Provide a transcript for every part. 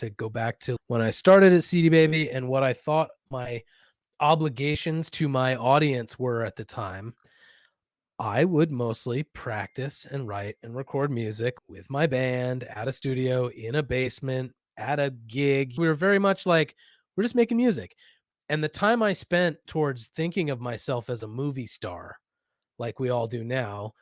to go back to when I started at CD Baby and what I thought my obligations to my audience were at the time. I would mostly practice and write and record music with my band at a studio, in a basement, at a gig. We were very much like, we're just making music. And the time I spent towards thinking of myself as a movie star, like we all do now,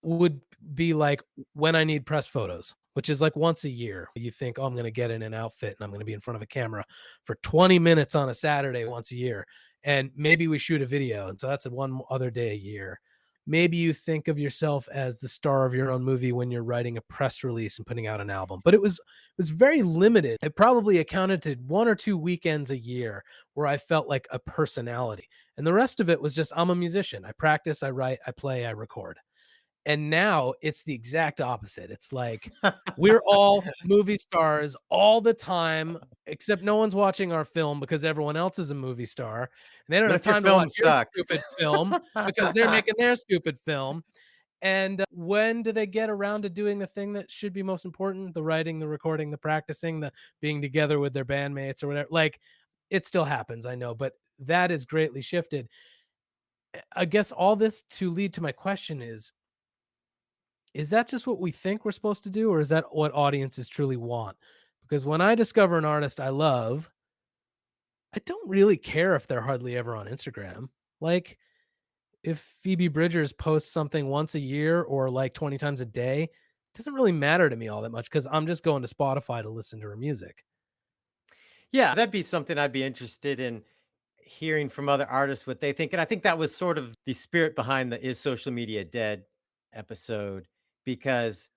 would be like when I need press photos, which is like once a year. You think, oh, I'm going to get in an outfit and I'm going to be in front of a camera for 20 minutes on a Saturday once a year. And maybe we shoot a video. And so that's one other day a year. Maybe you think of yourself as the star of your own movie when you're writing a press release and putting out an album. But it was very limited. It probably accounted to 1 or 2 weekends a year where I felt like a personality. And the rest of it was just, I'm a musician. I practice, I write, I play, I record. And now it's the exact opposite. It's like we're all movie stars all the time, except no one's watching our film because everyone else is a movie star. And they don't What have if your time to watch film your sucks? stupid film because they're making their stupid film. And when do they get around to doing the thing that should be most important? The writing, the recording, the practicing, the being together with their bandmates or whatever. Like it still happens, I know, but that is greatly shifted. I guess all this to lead to my question is that just what we think we're supposed to do, or is that what audiences truly want? Because when I discover an artist I love, I don't really care if they're hardly ever on Instagram. Like, if Phoebe Bridgers posts something once a year or like 20 times a day, it doesn't really matter to me all that much because I'm just going to Spotify to listen to her music. Yeah, that'd be something I'd be interested in hearing from other artists what they think. And I think that was sort of the spirit behind the Is Social Media Dead episode, because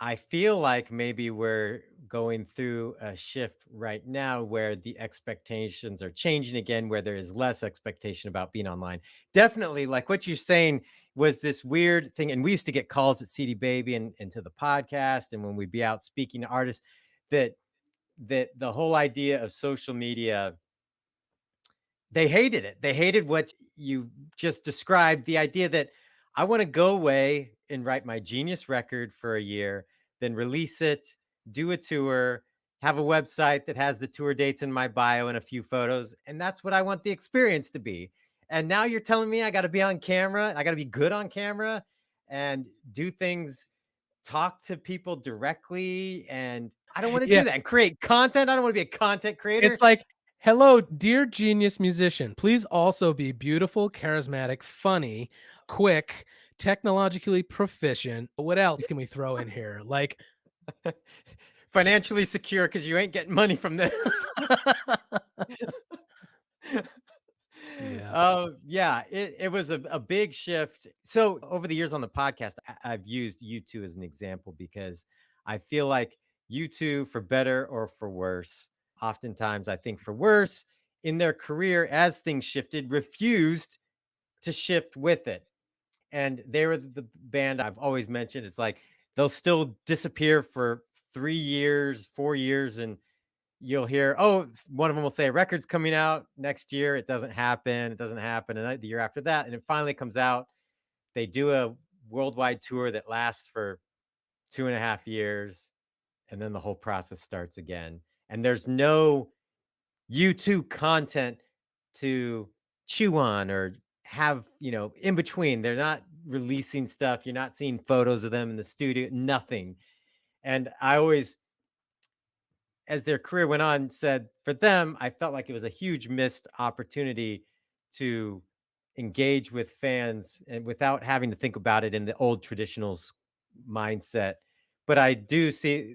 I feel like maybe we're going through a shift right now where the expectations are changing again, where there is less expectation about being online. Definitely, like what you're saying was this weird thing. And we used to get calls at CD Baby and to the podcast. And when we'd be out speaking to artists, that the whole idea of social media, they hated it. They hated what you just described, the idea that I want to go away and write my genius record for a year, then release it, do a tour, have a website that has the tour dates in my bio and a few photos. And that's what I want the experience to be. And now you're telling me I got to be on camera, I got to be good on camera and do things, talk to people directly. And I don't want to Yeah, do that and create content. I don't want to be a content creator. it's like, hello, dear genius musician. Please also be beautiful, charismatic, funny, quick, technologically proficient. What else can we throw in here? Like, Financially secure because you ain't getting money from this. yeah. Yeah, it was a big shift. So over the years on the podcast, I've used U2 as an example because I feel like U2, for better or for worse, oftentimes I think for worse, in their career as things shifted, refused to shift with it. And they were the band I've always mentioned. It's like they'll still disappear for 3 years, 4 years, and you'll hear, oh, one of them will say a record's coming out next year. It doesn't happen. It doesn't happen. And the year after that, and it finally comes out. They do a worldwide tour that lasts for 2.5 years, and then the whole process starts again. And there's no U2 content to chew on or have, in between. They're not releasing stuff. You're not seeing photos of them in the studio, nothing. And I always, as their career went on, said for them, I felt like it was a huge missed opportunity to engage with fans and without having to think about it in the old mindset. But I do see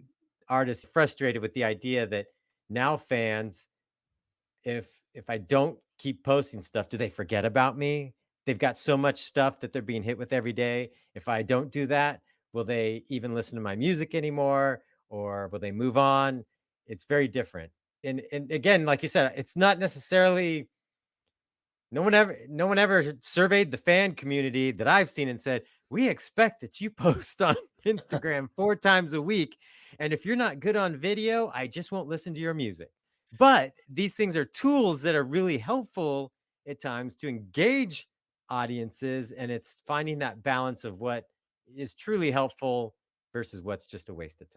artists frustrated with the idea that now fans, if I don't keep posting stuff, do they forget about me? They've got so much stuff that they're being hit with every day. If I don't do that, will they even listen to my music anymore, or will they move on? It's very different. And again, like you said, it's not necessarily, no one ever surveyed the fan community that I've seen and said, we expect that you post on Instagram 4 times a week. And if you're not good on video, I just won't listen to your music. But these things are tools that are really helpful at times to engage audiences. And it's finding that balance of what is truly helpful versus what's just a waste of time.